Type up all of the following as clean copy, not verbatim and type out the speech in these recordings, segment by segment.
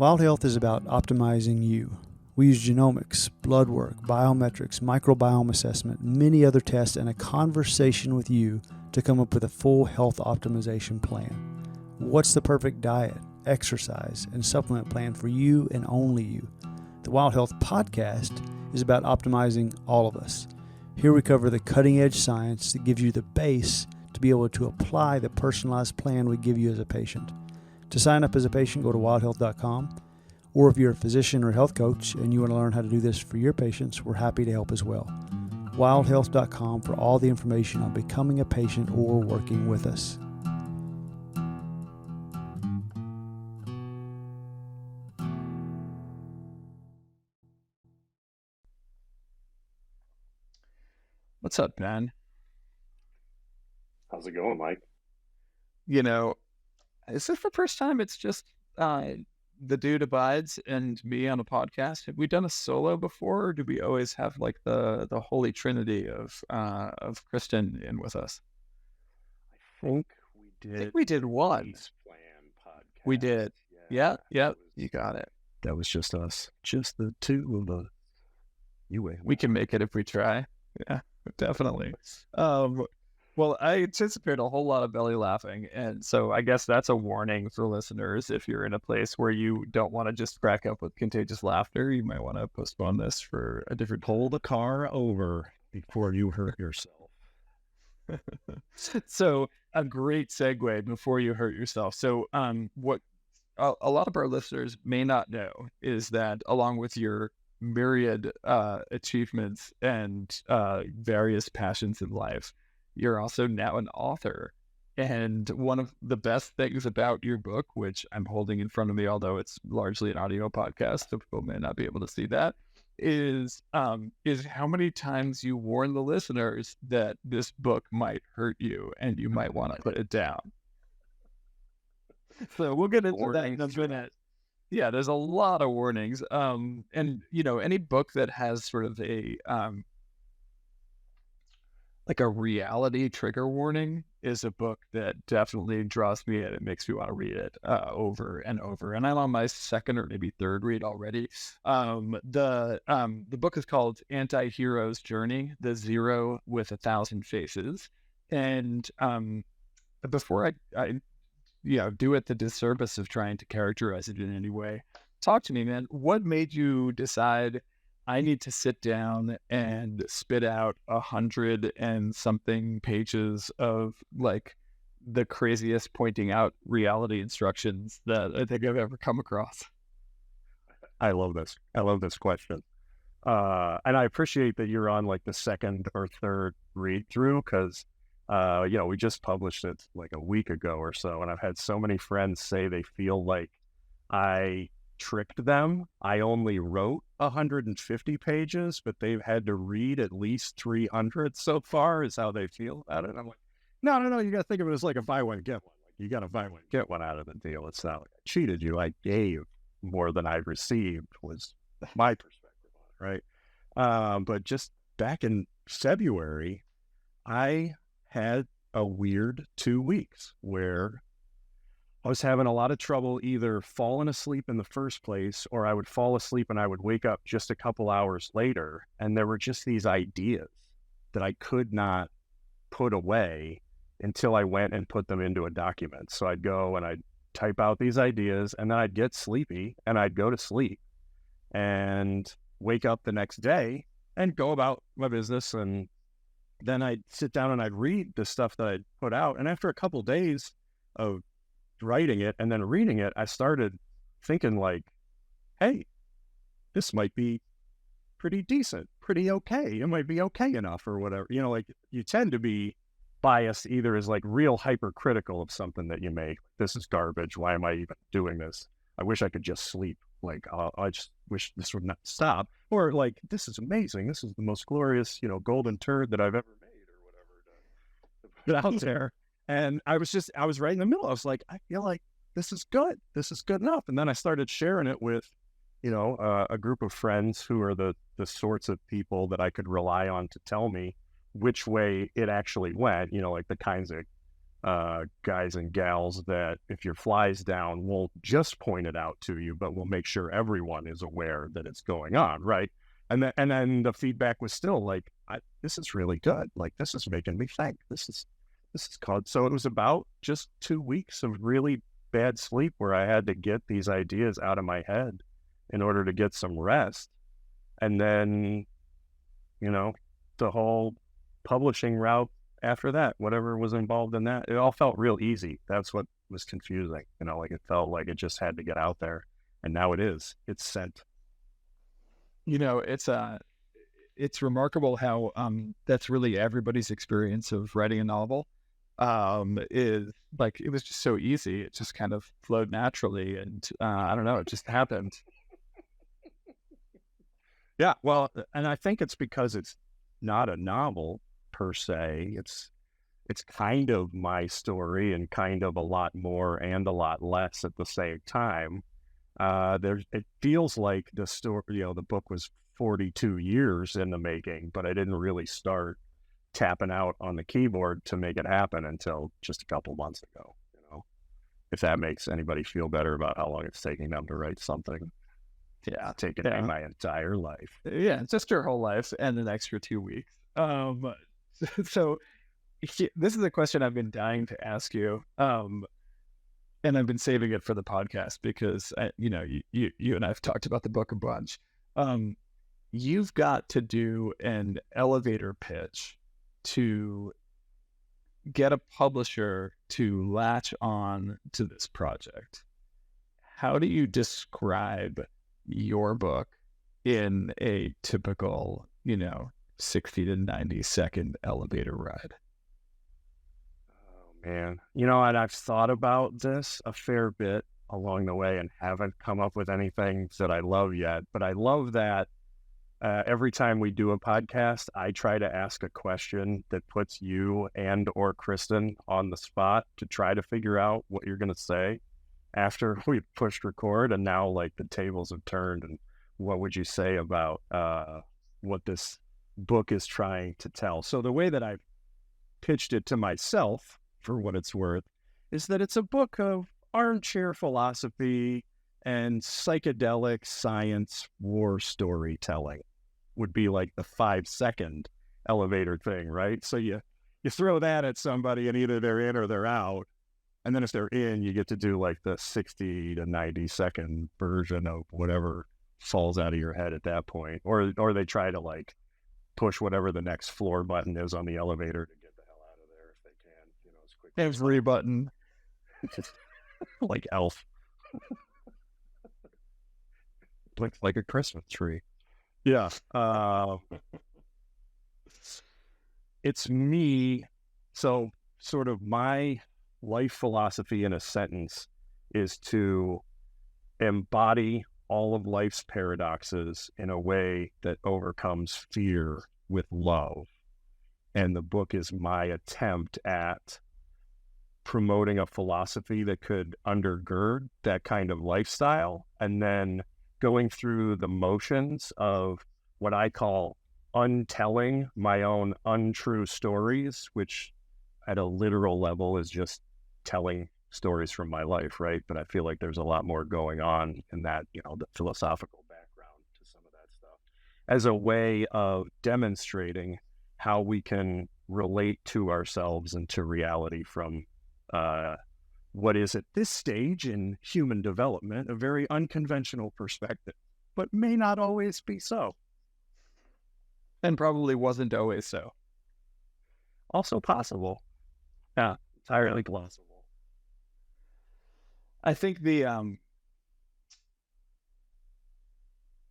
Wild Health is about optimizing you. We use genomics, blood work, biometrics, microbiome assessment, many other tests, and a conversation with you to come up with a full health optimization plan. What's the perfect diet, exercise, and supplement plan for you and only you? The Wild Health podcast is about optimizing all of us. Here we cover the cutting-edge science that gives you the base to be able to apply the personalized plan we give you as a patient. To sign up as a patient, go to wildhealth.com. Or if you're a physician or health coach and you want to learn how to do this for your patients, we're happy to help as well. Wildhealth.com for all the information on becoming a patient or working with us. What's up, Ben? How's it going, Mike? Is this the first time it's just the dude abides and me on a podcast? Have we done a solo before, or do we always have like the holy trinity of Kristen in with us? I think we did. I think we did one. Plan podcast. We did. Yeah. You got it. That was just us. Just the two of us. We can make it if we try. Yeah, definitely. Well, I anticipate a whole lot of belly laughing, and so I guess that's a warning for listeners. If you're in a place where you don't want to just crack up with contagious laughter, you might want to postpone this for a different. Pull the car over before you hurt yourself. So a great segue before you hurt yourself. So what a lot of our listeners may not know is that along with your myriad achievements and various passions in life, you're also now an author. And one of the best things about your book, which I'm holding in front of me, although it's largely an audio podcast, so people may not be able to see that, is how many times you warn the listeners that this book might hurt you and you might want to put it down. So we'll get into that in a minute. Yeah, there's a lot of warnings. And any book that has sort of a like a reality trigger warning is a book that definitely draws me in. It makes me want to read it over and over. And I'm on my second or maybe third read already. The book is called Antihero's Journey: The Zero with 1,000 Faces. And before I do it the disservice of trying to characterize it in any way, talk to me, man. What made you decide I need to sit down and spit out 100 and something pages of like the craziest pointing out reality instructions that I think I've ever come across? I love this question. And I appreciate that you're on like the second or third read through, because we just published it like a week ago or so, and I've had so many friends say they feel like I tricked them. I only wrote 150 pages, but they've had to read at least 300 so far, is how they feel about it. And I'm like, no, you got to think of it as like a buy one, get one. Like, you got to buy one, get one out of the deal. It's not like I cheated you. I gave more than I received, was my perspective on it, right? But just back in February, I had a weird 2 weeks where I was having a lot of trouble either falling asleep in the first place, or I would fall asleep and I would wake up just a couple hours later, and there were just these ideas that I could not put away until I went and put them into a document. So I'd go and I'd type out these ideas, and then I'd get sleepy and I'd go to sleep and wake up the next day and go about my business. And then I'd sit down and I'd read the stuff that I'd put out. And after a couple days of writing it and then reading it, I started thinking like, hey, this might be pretty decent, pretty okay. It might be okay enough or whatever. Like you tend to be biased either as like real hypercritical of something that you make. This is garbage. Why am I even doing this? I wish I could just sleep. Like, I just wish this would not stop. Or like, this is amazing. This is the most glorious, golden turd that I've ever made or whatever to put out there. And I was right in the middle. I was like, I feel like this is good. This is good enough. And then I started sharing it with, a group of friends who are the sorts of people that I could rely on to tell me which way it actually went, like the kinds of guys and gals that if your fly's down, won't just point it out to you, but will make sure everyone is aware that it's going on, right? And then the feedback was still like, this is really good. Like, this is making me think. This is called. So it was about just 2 weeks of really bad sleep where I had to get these ideas out of my head in order to get some rest. And then, the whole publishing route after that, whatever was involved in that, it all felt real easy. That's what was confusing. Like it felt like it just had to get out there. And now it is. It's sent. It's remarkable how that's really everybody's experience of writing a novel. Is like, it was just so easy. It just kind of flowed naturally, and I don't know, it just happened. Yeah, well, and I think it's because it's not a novel per se. It's kind of my story and kind of a lot more and a lot less at the same time. It feels like the story, the book was 42 years in the making, but I didn't really start tapping out on the keyboard to make it happen until just a couple months ago, if that makes anybody feel better about how long it's taking them to write something. Yeah. It's taken my entire life. Yeah, just your whole life and an extra 2 weeks. So this is a question I've been dying to ask you. And I've been saving it for the podcast because, you and I have talked about the book a bunch. You've got to do an elevator pitch to get a publisher to latch on to this project. How do you describe your book in a typical, 60 to 90 second elevator ride? Man, and I've thought about this a fair bit along the way and haven't come up with anything that I love yet. But I love that every time we do a podcast, I try to ask a question that puts you and or Kristen on the spot to try to figure out what you're going to say after we've pushed record. And now, like, the tables have turned. And what would you say about what this book is trying to tell? So the way that I've pitched it to myself, for what it's worth, is that it's a book of armchair philosophy and psychedelic science war storytelling. Would be like the 5-second elevator thing, right? So you throw that at somebody and either they're in or they're out. And then if they're in, you get to do like the 60 to 90 second version of whatever falls out of your head at that point. Or they try to like push whatever the next floor button is on the elevator to get the hell out of there if they can, as quickly. Every button. Like Elf. Looks like a Christmas tree. Yeah. It's me. So sort of my life philosophy in a sentence is to embody all of life's paradoxes in a way that overcomes fear with love. And the book is my attempt at promoting a philosophy that could undergird that kind of lifestyle, and then going through the motions of what I call untelling my own untrue stories, which at a literal level is just telling stories from my life, right? But I feel like there's a lot more going on in that, the philosophical background to some of that stuff, as a way of demonstrating how we can relate to ourselves and to reality from what is at this stage in human development a very unconventional perspective, but may not always be so. And probably wasn't always so. Also possible. Yeah, entirely plausible. I think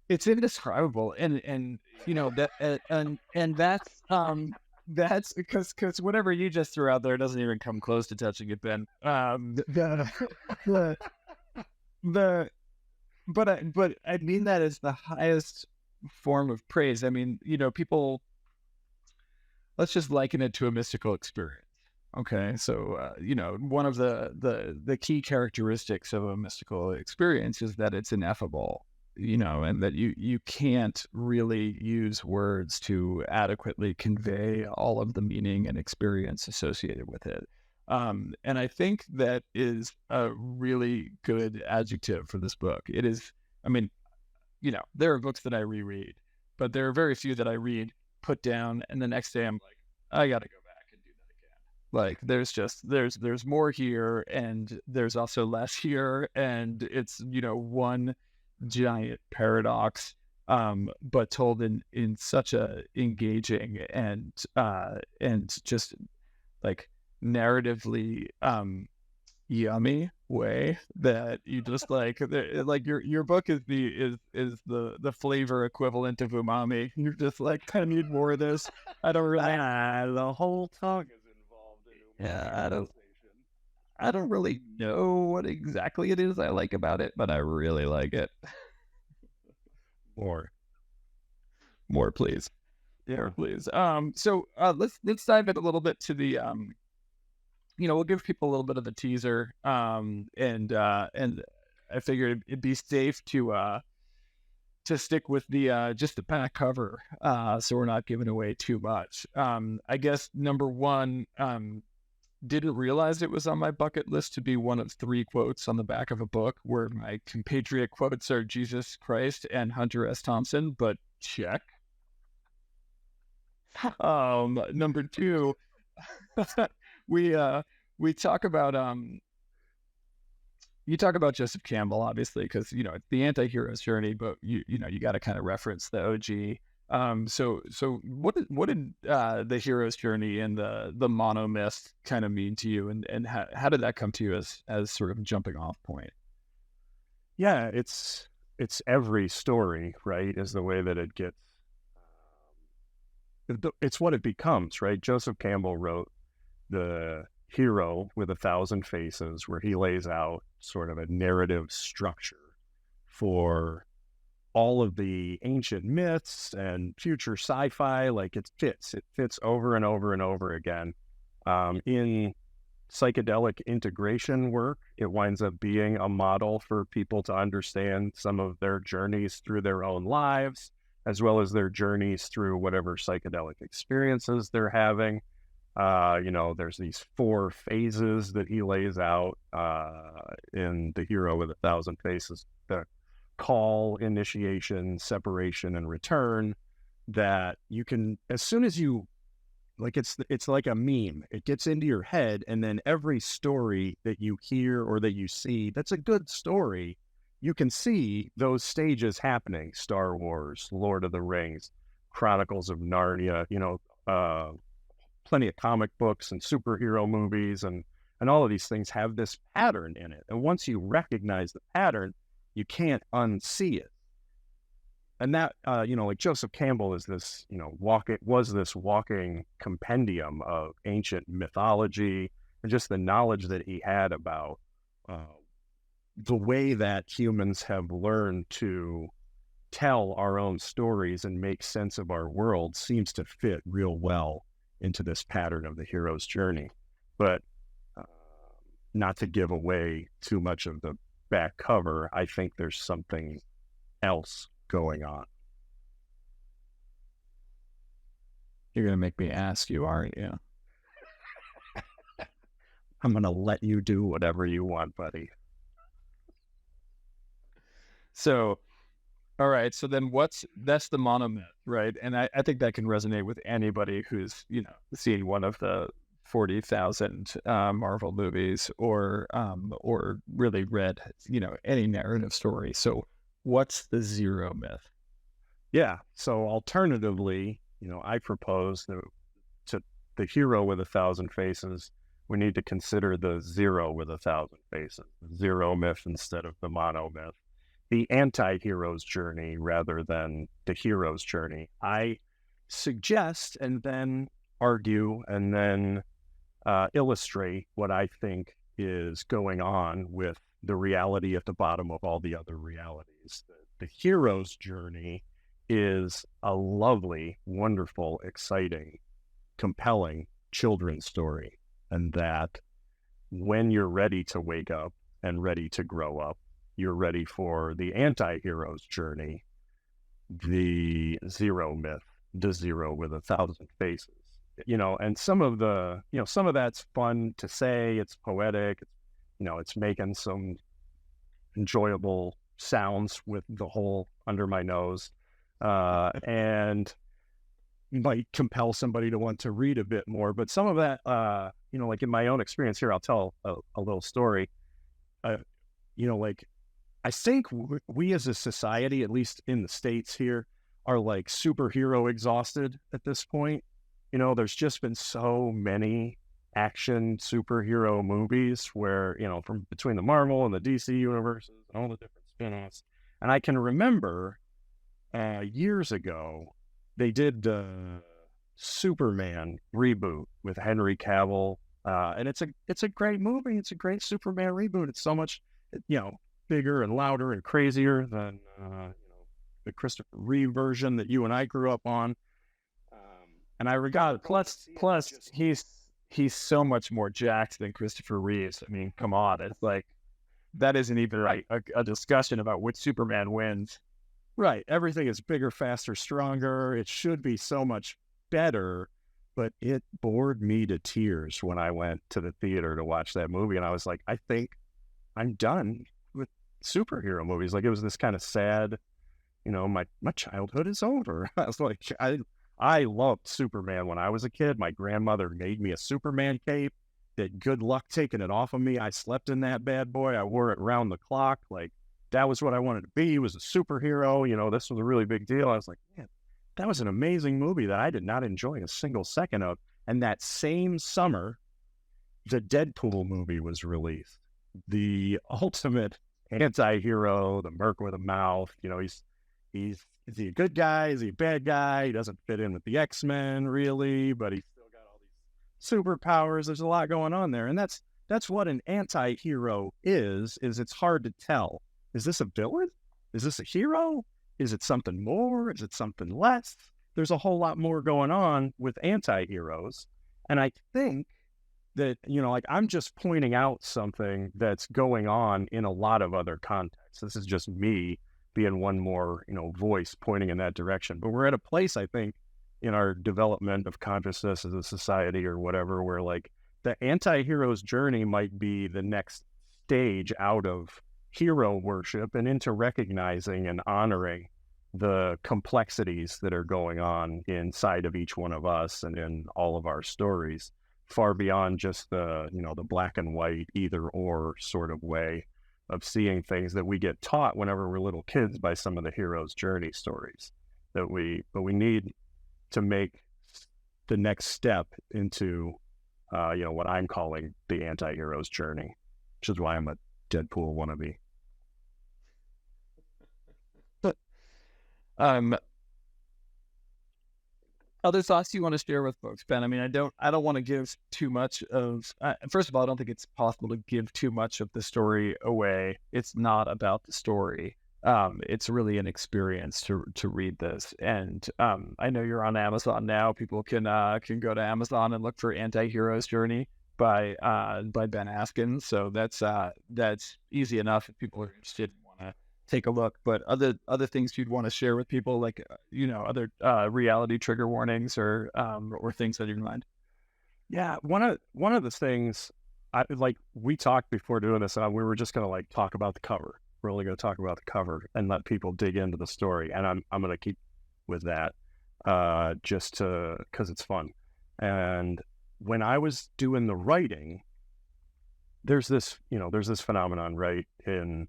it's indescribable, and that's because whatever you just threw out there doesn't even come close to touching it, Ben. But I mean that as the highest form of praise. I mean, people, let's just liken it to a mystical experience. Okay, so one of the key characteristics of a mystical experience is that it's ineffable. And that you can't really use words to adequately convey all of the meaning and experience associated with it. And I think that is a really good adjective for this book. It is, I mean, there are books that I reread, but there are very few that I read, put down, and the next day I'm like, I got to go back and do that again. Like there's more here, and there's also less here, and it's one giant paradox, but told in such a engaging and just like narratively yummy way that you just like your book is the flavor equivalent of umami. You're just like, I need more of this. I don't really the whole tongue is involved in yeah I don't really know what exactly it is I like about it, but I really like it. more. Please. Yeah. More please. So let's dive in a little bit to the we'll give people a little bit of a teaser, and I figured it'd be safe to stick with the just the back cover, so we're not giving away too much. I guess number one, didn't realize it was on my bucket list to be one of 3 quotes on the back of a book, where my compatriot quotes are Jesus Christ and Hunter S. Thompson, but check. Number 2, we talk about you talk about Joseph Campbell, obviously, because it's the anti-hero's journey, but you got to kind of reference the OG. So what did the hero's journey and the monomyth kind of mean to you, and how did that come to you as sort of a jumping off point? Yeah, it's every story, right, is the way that it gets. It's what it becomes, right? Joseph Campbell wrote The Hero with 1,000 Faces, where he lays out sort of a narrative structure for all of the ancient myths and future sci-fi. Like it fits over and over and over again. In psychedelic integration work, it winds up being a model for people to understand some of their journeys through their own lives, as well as their journeys through whatever psychedelic experiences they're having. There's these 4 phases that he lays out in The Hero with 1,000 Faces: the call, initiation, separation, and return. That you can, as soon as you, like, it's like a meme. It gets into your head, and then every story that you hear or that you see that's a good story, you can see those stages happening. Star Wars, Lord of the Rings, Chronicles of Narnia, plenty of comic books and superhero movies, and all of these things have this pattern in it. And once you recognize the pattern, you can't unsee it. And that, like Joseph Campbell is this, was this walking compendium of ancient mythology and just the knowledge that he had about the way that humans have learned to tell our own stories and make sense of our world seems to fit real well into this pattern of the hero's journey. But not to give away too much of the back cover, I think there's something else going on. You're going to make me ask you, aren't you? I'm going to let you do whatever you want, buddy. So, all right. So then that's the monomyth, right? And I think that can resonate with anybody who's, seen one of the 40,000 Marvel movies or really read, any narrative story. So what's the zero myth? Yeah. So alternatively, I propose that to the hero with 1,000 faces, we need to consider the zero with 1,000 faces, the zero myth instead of the mono myth, the anti-hero's journey rather than the hero's journey. I suggest and then argue and then illustrate what I think is going on with the reality at the bottom of all the other realities. The hero's journey is a lovely, wonderful, exciting, compelling children's story. And that when you're ready to wake up and ready to grow up, you're ready for the anti-hero's journey, the zero myth, the zero with 1,000 faces, and some of that's fun to say. It's poetic. It's making some enjoyable sounds with the hole under my nose, and might compel somebody to want to read a bit more. But some of that, like in my own experience here, I'll tell a little story. Like I think we as a society, at least in the States here, are like superhero exhausted at this point. There's just been so many action superhero movies where, from between the Marvel and the DC universes and all the different spin-offs. And I can remember years ago, they did Superman reboot with Henry Cavill. And it's a great movie. It's a great Superman reboot. It's so much, bigger and louder and crazier than, the Christopher Reeve version that you and I grew up on. And I regard, plus he's so much more jacked than Christopher Reeves. I mean, come on. It's like, that isn't even Right. a discussion about which Superman wins. Right. Everything is bigger, faster, stronger. It should be so much better, but it bored me to tears when I went to the theater to watch that movie. And I was like, I think I'm done with superhero movies. Like, it was this kind of sad, my childhood is over. I was like, I loved Superman when I was a kid. My grandmother made me a Superman cape. That good luck taking it off of me. I slept in that bad boy. I wore it round the clock. Like, that was what I wanted to be, was a superhero. This was a really big deal. I was like, man, that was an amazing movie that I did not enjoy a single second of. And that same summer, the Deadpool movie was released. The ultimate anti-hero, the merc with a mouth. Is he a good guy? Is he a bad guy? He doesn't fit in with the X-Men really, but he's still got all these superpowers. There's a lot going on there. And that's what an anti-hero is it's hard to tell. Is this a villain? Is this a hero? Is it something more? Is it something less? There's a whole lot more going on with anti-heroes. And I think that, I'm just pointing out something that's going on in a lot of other contexts. This is just me being one more, voice pointing in that direction. But we're at a place, I think, in our development of consciousness as a society or whatever, where like the anti-hero's journey might be the next stage out of hero worship and into recognizing and honoring the complexities that are going on inside of each one of us and in all of our stories, far beyond just the black and white either or sort of way of seeing things that we get taught whenever we're little kids by some of the hero's journey stories but we need to make the next step into what I'm calling the anti-hero's journey, which is why I'm a Deadpool wannabe. Other thoughts you want to share with folks, Ben? I mean, I don't want to give too much of. First of all, I don't think it's possible to give too much of the story away. It's not about the story. It's really an experience to read this. And I know you're on Amazon now. People can go to Amazon and look for Anti-Hero's Journey by Ben Askins. So that's easy enough if people are interested and want to take a look. But other things you'd want to share with people, like other reality trigger warnings or things that are in your mind. Yeah, one of the things we talked before doing this, we were just gonna talk about the cover. We're only gonna talk about the cover and let people dig into the story, and I'm gonna keep with that just because it's fun. And when I was doing the writing, there's this phenomenon right in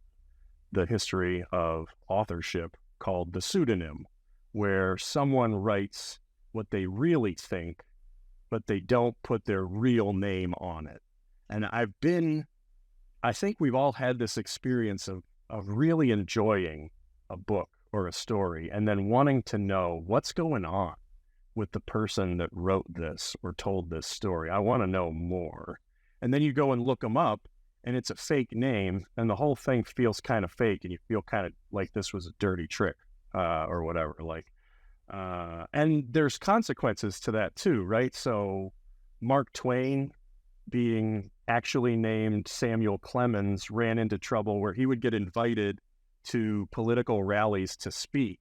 the history of authorship called the pseudonym, where someone writes what they really think, but they don't put their real name on it. And I think we've all had this experience of really enjoying a book or a story and then wanting to know what's going on with the person that wrote this or told this story. I want to know more. And then you go and look them up, and it's a fake name, and the whole thing feels kind of fake, and you feel kind of like this was a dirty trick or whatever. And there's consequences to that too, right? So Mark Twain, being actually named Samuel Clemens, ran into trouble where he would get invited to political rallies to speak,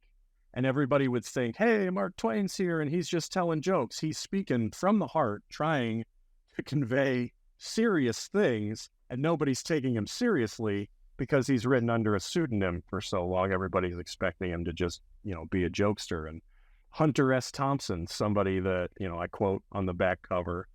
And everybody would think, hey, Mark Twain's here and he's just telling jokes. He's speaking from the heart, trying to convey serious things, and nobody's taking him seriously because he's written under a pseudonym for so long. Everybody's expecting him to just, be a jokester. And Hunter S. Thompson, somebody that, I quote on the back cover,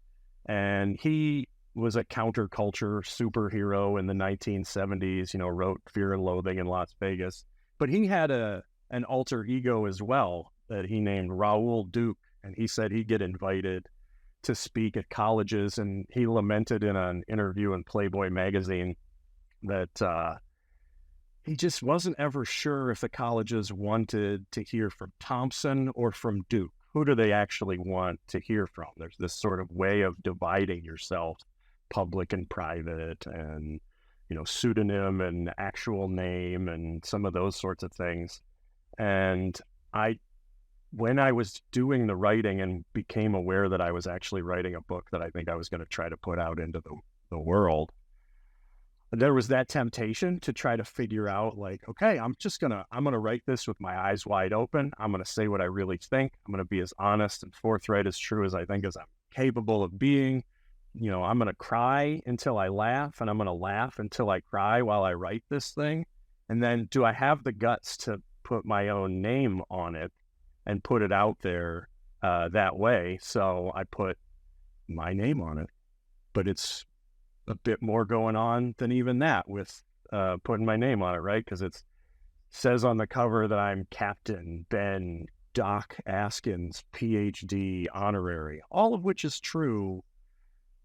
and he was a counterculture superhero in the 1970s, wrote Fear and Loathing in Las Vegas. But he had an alter ego as well that he named Raoul Duke, and he said he'd get invited to speak at colleges, and he lamented in an interview in Playboy magazine that he just wasn't ever sure if the colleges wanted to hear from Thompson or from Duke. Who do they actually want to hear from? There's this sort of way of dividing yourself, public and private, and pseudonym and actual name and some of those sorts of things. And when I was doing the writing and became aware that I was actually writing a book that I think I was going to try to put out into the world, there was that temptation to try to figure out, like, okay, I'm going to write this with my eyes wide open. I'm going to say what I really think. I'm going to be as honest and forthright, as true as I think as I'm capable of being. I'm going to cry until I laugh, and I'm going to laugh until I cry while I write this thing. And then do I have the guts to put my own name on it and put it out there that way? So I put my name on it, but it's a bit more going on than even that with putting my name on it, right? Because it says on the cover that I'm Captain Ben Askins, PhD, honorary, all of which is true,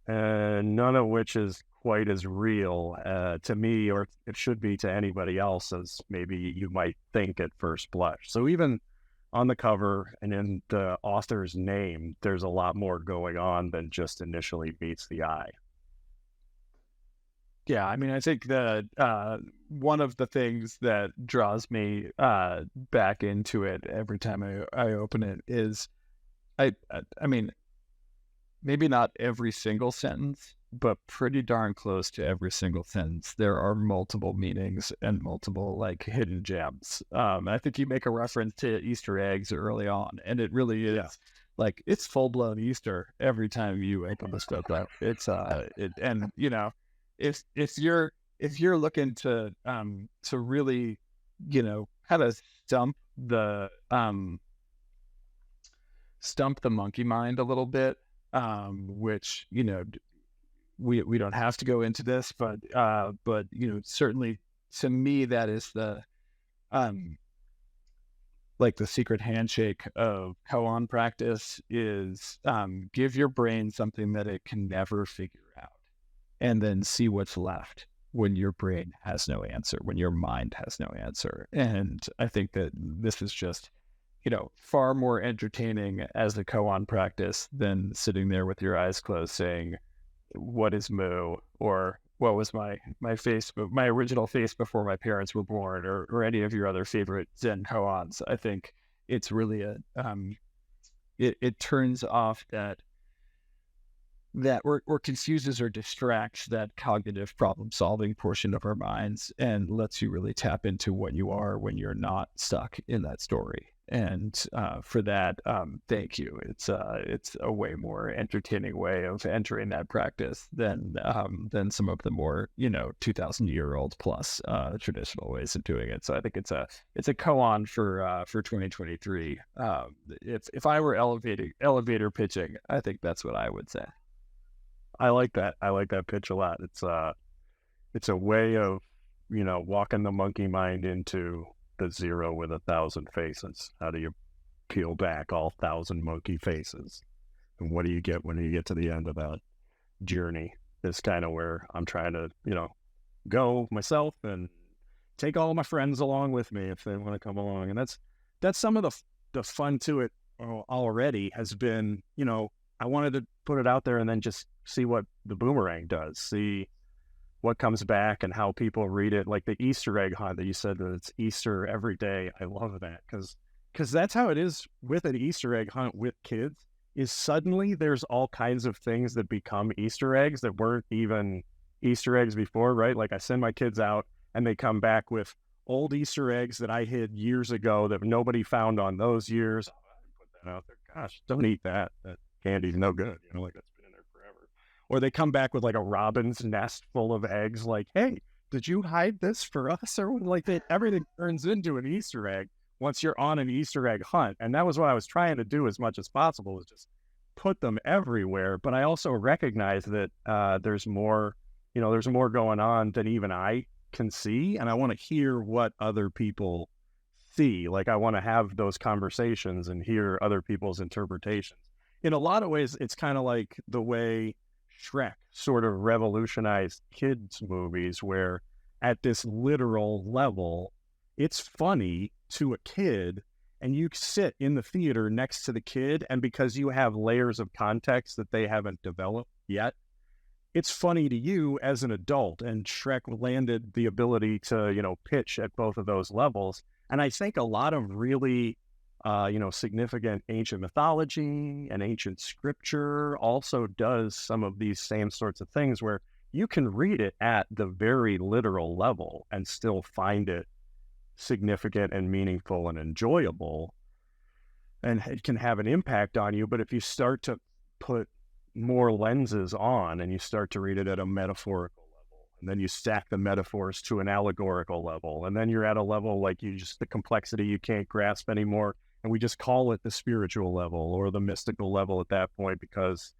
and none of which is quite as real to me, or it should be to anybody else, as maybe you might think at first blush. So even on the cover and in the author's name, there's a lot more going on than just initially meets the eye. Yeah, I mean, I think that one of the things that draws me back into it every time I open it is, I mean, maybe not every single sentence, but pretty darn close to every single sentence, there are multiple meanings and multiple, like, hidden gems. I think you make a reference to Easter eggs early on, and it really is like, it's full blown Easter every time you open this book up. It's and if you're looking to really, kind of stump the monkey mind a little bit, which, we don't have to go into this, but certainly to me, that is the like the secret handshake of koan practice is give your brain something that it can never figure out, and then see what's left when your brain has no answer, when your mind has no answer. And I think that this is just, far more entertaining as a koan practice than sitting there with your eyes closed saying, what is moo? Or what was my original face before my parents were born, or any of your other favorite Zen koans. I think it's really it turns off that or confuses or distracts that cognitive problem solving portion of our minds, and lets you really tap into what you are when you're not stuck in that story. And for that, thank you. It's a way more entertaining way of entering that practice than some of the more 2,000-year-old plus traditional ways of doing it. So I think it's a koan for 2023. If I were elevator pitching, I think that's what I would say. I like that. I like that pitch a lot. It's a way of walking the monkey mind into the zero with 1,000 faces. How do you peel back all 1,000 monkey faces? And what do you get when you get to the end of that journey? Is kind of where I'm trying to, go myself and take all of my friends along with me if they want to come along. And that's some of the fun to it already has been, I wanted to put it out there and then just see what the boomerang does, see what comes back and how people read it. Like the Easter egg hunt that you said that it's Easter every day. I love that because that's how it is with an Easter egg hunt with kids, is suddenly there's all kinds of things that become Easter eggs that weren't even Easter eggs before, right? Like I send my kids out and they come back with old Easter eggs that I hid years ago that nobody found on those years. Oh, I didn't put that out there. Gosh, don't eat that. That candy's no good. You know, like that's been in there forever. Or they come back with like a robin's nest full of eggs. Like, hey, did you hide this for us? Or like everything turns into an Easter egg once you're on an Easter egg hunt. And that was what I was trying to do as much as possible, is just put them everywhere. But I also recognize that there's more, there's more going on than even I can see. And I want to hear what other people see. Like I want to have those conversations and hear other people's interpretations. In a lot of ways, it's kind of like the way Shrek sort of revolutionized kids' movies, where at this literal level, it's funny to a kid, and you sit in the theater next to the kid, and because you have layers of context that they haven't developed yet, it's funny to you as an adult. And Shrek landed the ability to, pitch at both of those levels. And I think a lot of really significant ancient mythology and ancient scripture also does some of these same sorts of things, where you can read it at the very literal level and still find it significant and meaningful and enjoyable, and it can have an impact on you. But if you start to put more lenses on and you start to read it at a metaphorical level, and then you stack the metaphors to an allegorical level, and then you're at a level like the complexity you can't grasp anymore, and we just call it the spiritual level or the mystical level at that point, because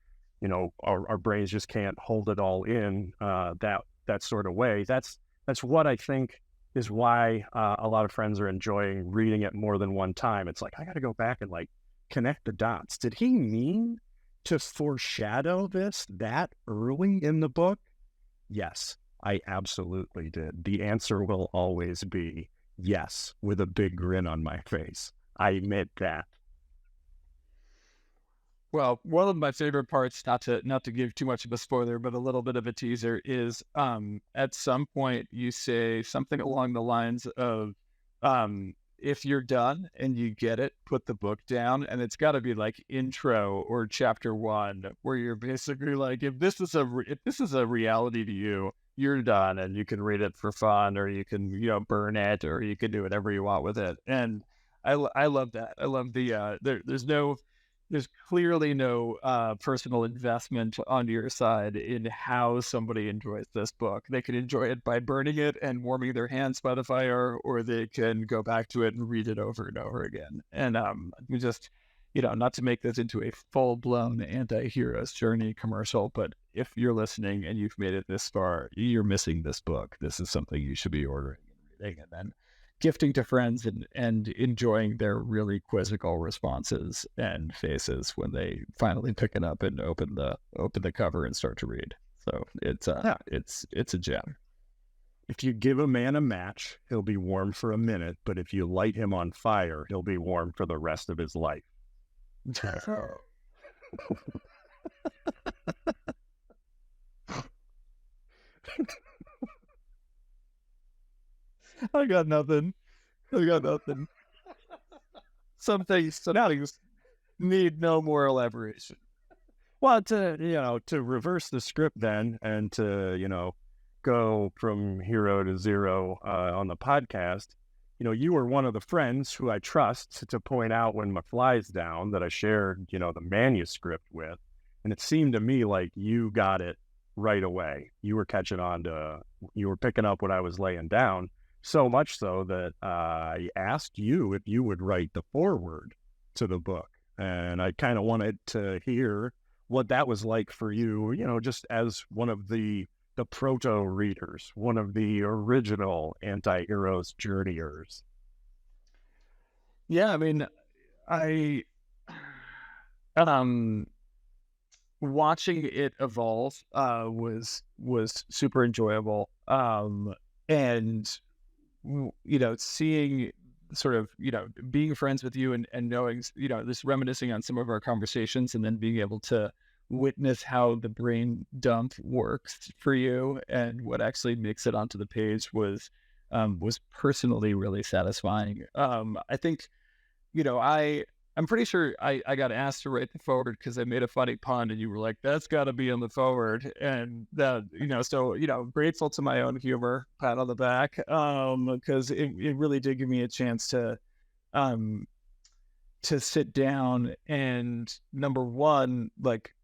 our brains just can't hold it all in that sort of way. That's what I think is why a lot of friends are enjoying reading it more than one time. It's like, I got to go back and like connect the dots. Did he mean to foreshadow this that early in the book? Yes, I absolutely did. The answer will always be yes, with a big grin on my face. I admit that. Well, one of my favorite parts, not to give too much of a spoiler, but a little bit of a teaser, is at some point you say something along the lines of, if you're done and you get it, put the book down. And it's got to be like intro or chapter 1, where you're basically like, if this is a reality to you, you're done, and you can read it for fun, or you can burn it, or you can do whatever you want with it. And I love that. I love the there's clearly no personal investment on your side in how somebody enjoys this book. They can enjoy it by burning it and warming their hands by the fire, or they can go back to it and read it over and over again. And we just, not to make this into a full-blown anti-hero's journey commercial, but if you're listening and you've made it this far, you're missing this book. This is something you should be ordering and reading, and then gifting to friends and enjoying their really quizzical responses and faces when they finally pick it up and open the cover and start to read. So it's a gem. If you give a man a match, he'll be warm for a minute, but if you light him on fire, he'll be warm for the rest of his life. I got nothing. Some things need no more elaboration. Well, to reverse the script then, and to, go from hero to zero on the podcast, you were one of the friends who I trust to point out when my fly's down that I shared, the manuscript with. And it seemed to me like you got it right away. You were you were picking up what I was laying down. So much so that I asked you if you would write the foreword to the book. And I kind of wanted to hear what that was like for you, just as one of the proto-readers, one of the original Antihero's journeyers. Yeah, I mean, I watching it evolve was super enjoyable. And seeing sort of, being friends with you and knowing, this reminiscing on some of our conversations, and then being able to witness how the brain dump works for you and what actually makes it onto the page was personally really satisfying. I think, I'm pretty sure I got asked to write the forward because I made a funny pun, and you were like, "That's got to be on the forward," and that, so grateful to my own humor, pat on the back, because it really did give me a chance um to sit down and, number one, like,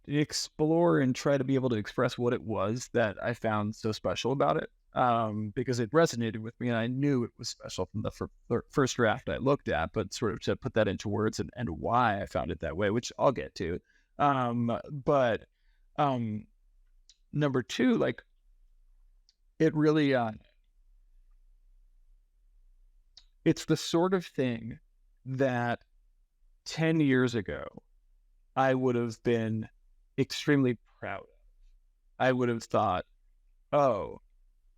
explore and try to be able to express what it was that I found so special about it. Because it resonated with me and I knew it was special from the first draft I looked at, but sort of to put that into words and why I found it that way, which I'll get to. But number two, like, it really, it's the sort of thing that 10 years ago, I would have been extremely proud of. I would have thought, oh,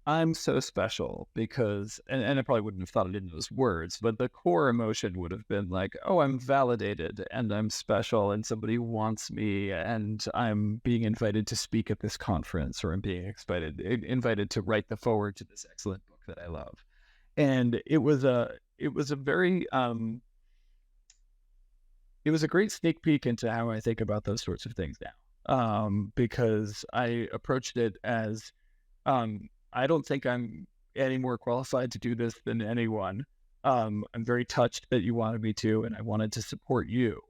I'm so special because, and I probably wouldn't have thought it in those words, but the core emotion would have been like, oh, I'm validated and I'm special and somebody wants me and I'm being invited to speak at this conference, or I'm being invited to write the forward to this excellent book that I love. And it was a very, it was a great sneak peek into how I think about those sorts of things now. Because I approached it as, I don't think I'm any more qualified to do this than anyone. I'm very touched that you wanted me to, and I wanted to support you.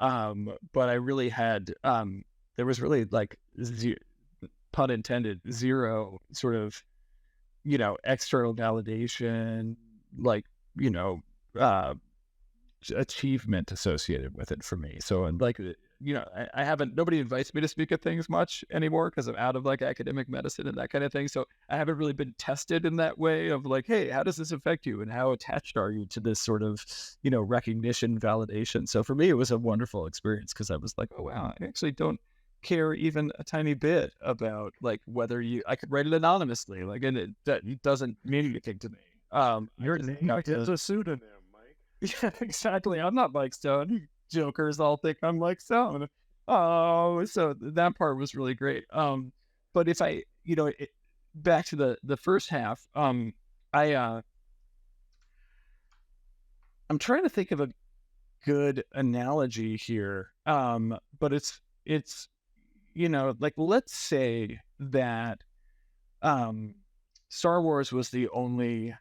But I really had, there was really, like, pun intended, zero sort of, external validation, like, achievement associated with it for me. So, and like, I haven't, nobody invites me to speak at things much anymore because I'm out of, like, academic medicine and that kind of thing. So I haven't really been tested in that way of like, hey, how does this affect you? And how attached are you to this sort of, recognition, validation? So for me, it was a wonderful experience because I was like, oh, wow, I actually don't care even a tiny bit about, like, whether I could write it anonymously. Like, and it doesn't mean anything to me. Your name is a pseudonym, Mike. Yeah, exactly. I'm not Mike Stone. Jokers all think I'm Mike Stone. Oh, so that part was really great. But if I, back to the first half, I'm trying to think of a good analogy here. But it's like, let's say that Star Wars was the only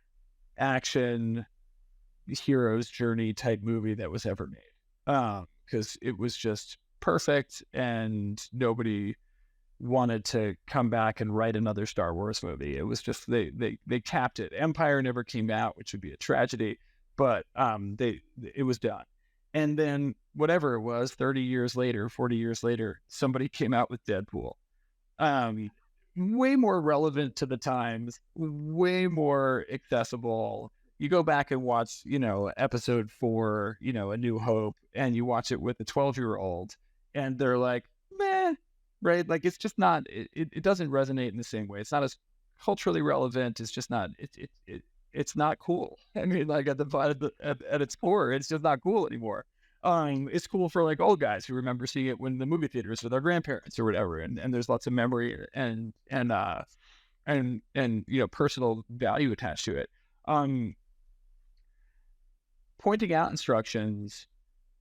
action hero's journey type movie that was ever made, because it was just perfect and nobody wanted to come back and write another Star Wars movie. It was just, they capped it. Empire never came out, which would be a tragedy, but it was done. And then whatever it was, 30 years later, 40 years later, somebody came out with Deadpool. Way more relevant to the times, way more accessible. You go back and watch, episode 4, A New Hope, and you watch it with a 12-year-old, and they're like, meh, right? Like, it's just not, it doesn't resonate in the same way. It's not as culturally relevant. It's just not, it's not cool. I mean, like, at its core, it's just not cool anymore. It's cool for, like, old guys who remember seeing it when the movie theaters with their grandparents or whatever, and there's lots of memory and personal value attached to it. Pointing out instructions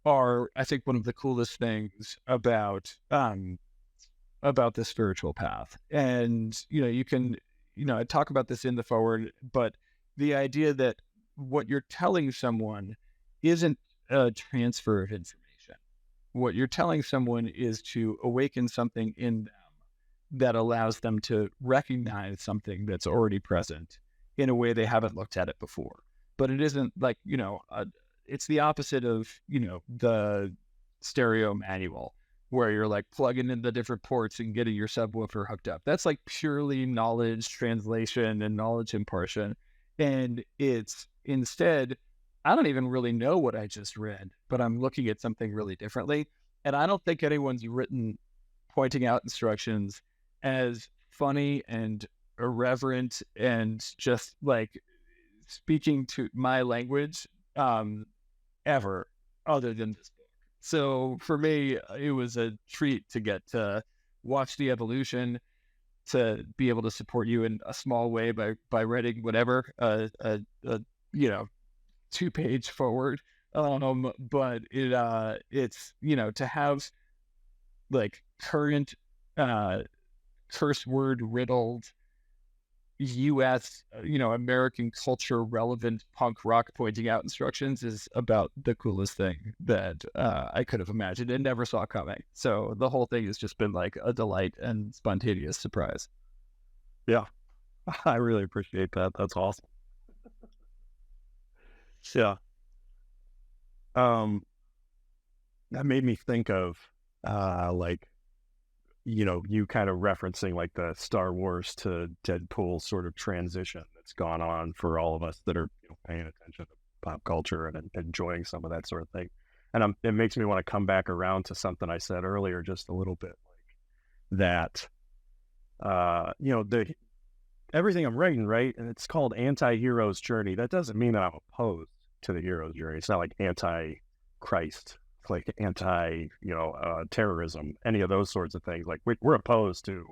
are, I think, one of the coolest things about the spiritual path. And, you can, I talk about this in the forward, but the idea that what you're telling someone isn't a transfer of information. What you're telling someone is to awaken something in them that allows them to recognize something that's already present in a way they haven't looked at it before. But it isn't like, it's the opposite of, the stereo manual where you're, like, plugging in the different ports and getting your subwoofer hooked up. That's, like, purely knowledge translation and knowledge impartition. And it's instead, I don't even really know what I just read, but I'm looking at something really differently. And I don't think anyone's written pointing out instructions as funny and irreverent and just, like, speaking to my language ever, other than this book. So for me, it was a treat to get to watch the evolution, to be able to support you in a small way by writing whatever, 2-page forward. But it's, to have like current curse word riddled US, American culture relevant punk rock pointing out instructions is about the coolest thing that I could have imagined and never saw coming. So the whole thing has just been like a delight and spontaneous surprise. Yeah, I really appreciate that. That's awesome. Yeah. That made me think of like, you kind of referencing like the Star Wars to Deadpool sort of transition that's gone on for all of us that are paying attention to pop culture and enjoying some of that sort of thing. And it makes me want to come back around to something I said earlier, just a little bit like that. The everything I'm writing, right? And it's called Antihero's Journey. That doesn't mean that I'm opposed to the hero's journey. It's not like anti-Christ, like terrorism, any of those sorts of things. Like we're opposed to,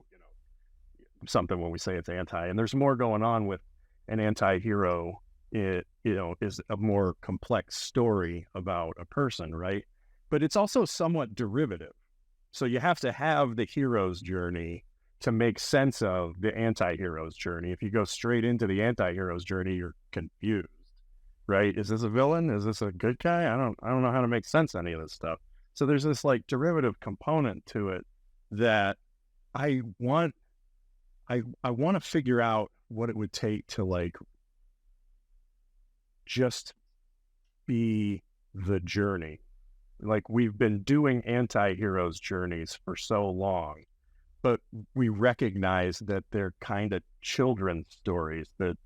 something when we say it's anti. And there's more going on with an anti-hero. It, is a more complex story about a person, right? But it's also somewhat derivative. So you have to have the hero's journey to make sense of the anti-hero's journey. If you go straight into the anti-hero's journey, you're confused, right? Is this a villain? Is this a good guy? I don't know how to make sense of any of this stuff. So there's this like derivative component to it that I want to figure out what it would take to like just be the journey. Like we've been doing anti-heroes journeys for so long, but we recognize that they're kind of children's stories, that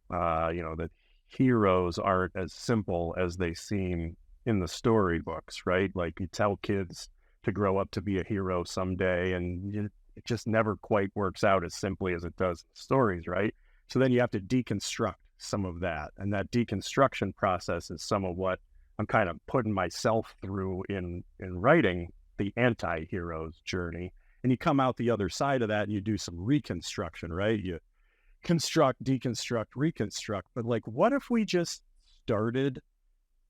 that heroes aren't as simple as they seem in the storybooks, right? Like you tell kids to grow up to be a hero someday, and it just never quite works out as simply as it does in stories, right? So then you have to deconstruct some of that, and that deconstruction process is some of what I'm kind of putting myself through in writing the anti-hero's journey. And you come out the other side of that and you do some reconstruction, right? You construct, deconstruct, reconstruct. But like, what if we just started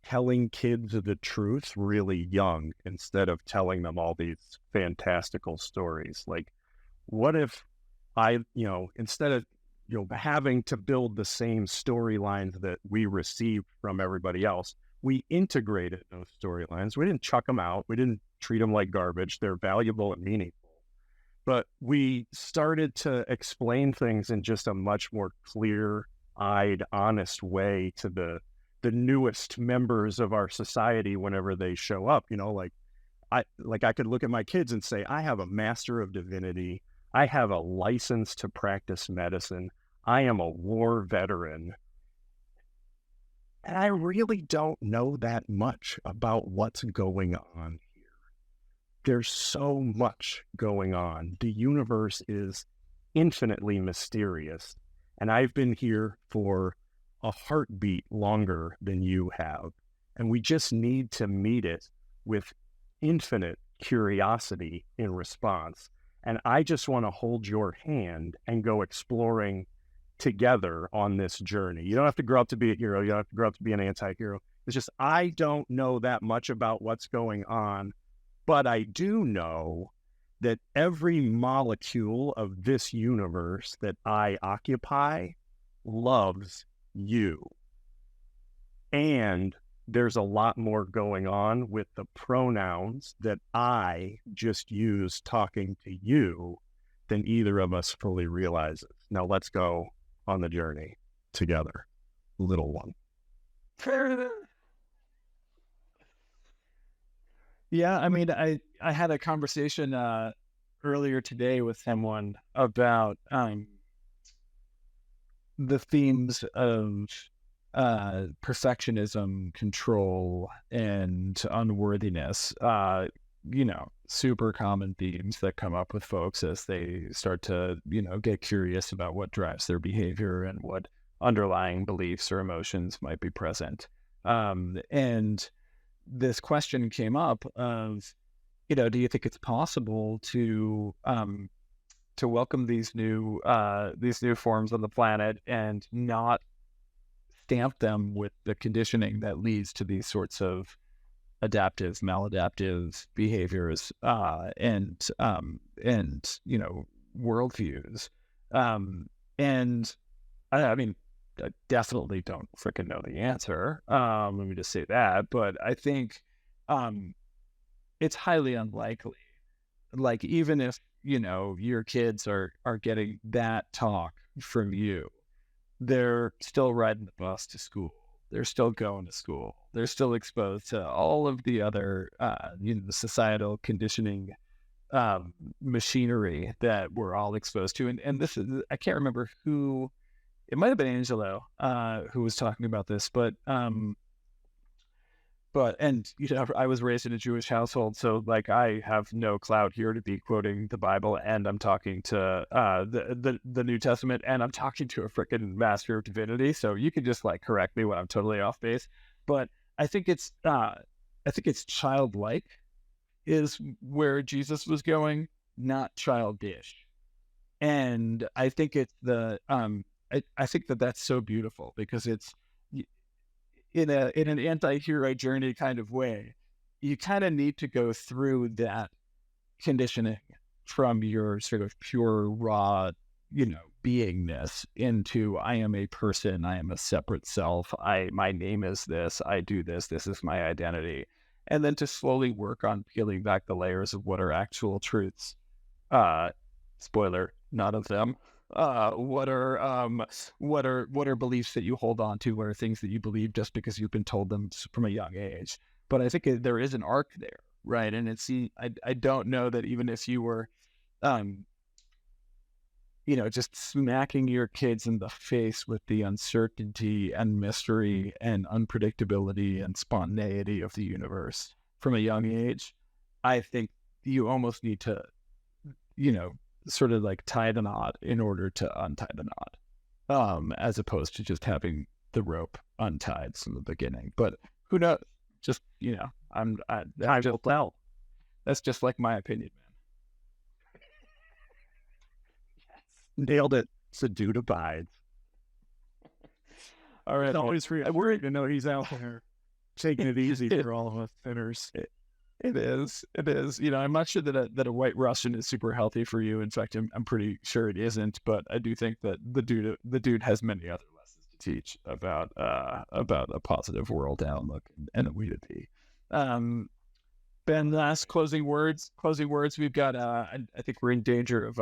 telling kids the truth really young instead of telling them all these fantastical stories? Like, what if instead of, having to build the same storylines that we received from everybody else, we integrated those storylines. We didn't chuck them out. We didn't treat them like garbage. They're valuable and meaningful. But we started to explain things in just a much more clear-eyed, honest way to the newest members of our society whenever they show up. I could look at my kids and say, I have a Master of Divinity. I have a license to practice medicine. I am a war veteran. And I really don't know that much about what's going on here. There's so much going on. The universe is infinitely mysterious. And I've been here for a heartbeat longer than you have. And we just need to meet it with infinite curiosity in response. And I just want to hold your hand and go exploring together on this journey. You don't have to grow up to be a hero. You don't have to grow up to be an anti-hero. It's just, I don't know that much about what's going on, but I do know that every molecule of this universe that I occupy loves you. And there's a lot more going on with the pronouns that I just use talking to you than either of us fully realizes. Now let's go on the journey together, little one. Yeah, I mean, I had a conversation earlier today with someone about the themes of perfectionism, control, and unworthiness. Super common themes that come up with folks as they start to, get curious about what drives their behavior and what underlying beliefs or emotions might be present. And this question came up of, do you think it's possible to welcome these new forms on the planet and not stamp them with the conditioning that leads to these sorts of adaptive, maladaptive behaviors, and worldviews. And I mean, I definitely don't freaking know the answer. Let me just say that. But I think it's highly unlikely. Like, even if, your kids are getting that talk from you, they're still riding the bus to school. They're still going to school. They're still exposed to all of the other, the societal conditioning machinery that we're all exposed to. And this is, I can't remember who, it might have been Angelo who was talking about this, but I was raised in a Jewish household, so like I have no clout here to be quoting the Bible, and I'm talking to the New Testament, and I'm talking to a freaking master of divinity. So you can just like correct me when I'm totally off base. But I think it's childlike is where Jesus was going, not childish. And I think it's I think that's so beautiful, because it's in an anti-hero journey kind of way. You kind of need to go through that conditioning from your sort of pure raw, beingness into, I am a person, I am a separate self, my name is this, I do this, this is my identity. And then to slowly work on peeling back the layers of what are actual truths. Spoiler, none of them. What are beliefs that you hold on to? What are things that you believe just because you've been told them from a young age? But I think there is an arc there, right? And I don't know that even if you were, just smacking your kids in the face with the uncertainty and mystery and unpredictability and spontaneity of the universe from a young age, I think you almost need to, sort of like tie the knot in order to untie the knot, as opposed to just having the rope untied from the beginning. But who knows? Just, time will tell. That's just like my opinion, man. Nailed it. So dude abides. All right. It's always worried to know he's out there taking it easy for all of us sinners. It is. I'm not sure that a white Russian is super healthy for you. In fact, I'm pretty sure it isn't. But I do think that the dude has many other lessons to teach about a positive world outlook and a way to be. Ben, last closing words. We've got. I think we're in danger of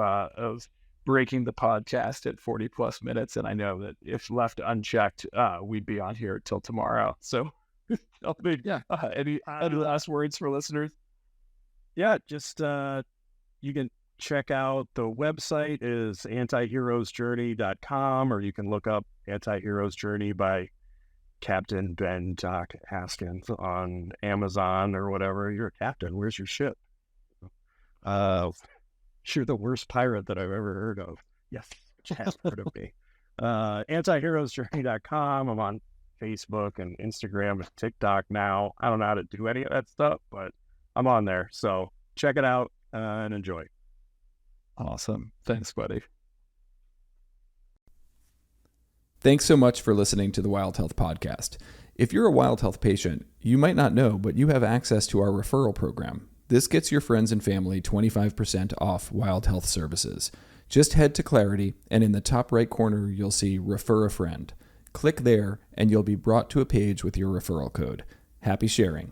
breaking the podcast at 40 plus minutes, and I know that if left unchecked, we'd be on here till tomorrow. So. Any last words for listeners? Yeah, just you can check out the website is antiherosjourney.com, or you can look up Antihero's Journey by Captain Ben Askins on Amazon or whatever. You're a captain. Where's your ship? You're the worst pirate that I've ever heard of. Yes, which has heard of me. Antiherosjourney.com. I'm on Facebook and Instagram and TikTok now. I don't know how to do any of that stuff, but I'm on there. So check it out and enjoy. Awesome. Thanks, buddy. Thanks so much for listening to the Wild Health Podcast. If you're a Wild Health patient, you might not know, but you have access to our referral program. This gets your friends and family 25% off Wild Health services. Just head to Clarity, and in the top right corner, you'll see Refer a Friend. Click there, and you'll be brought to a page with your referral code. Happy sharing.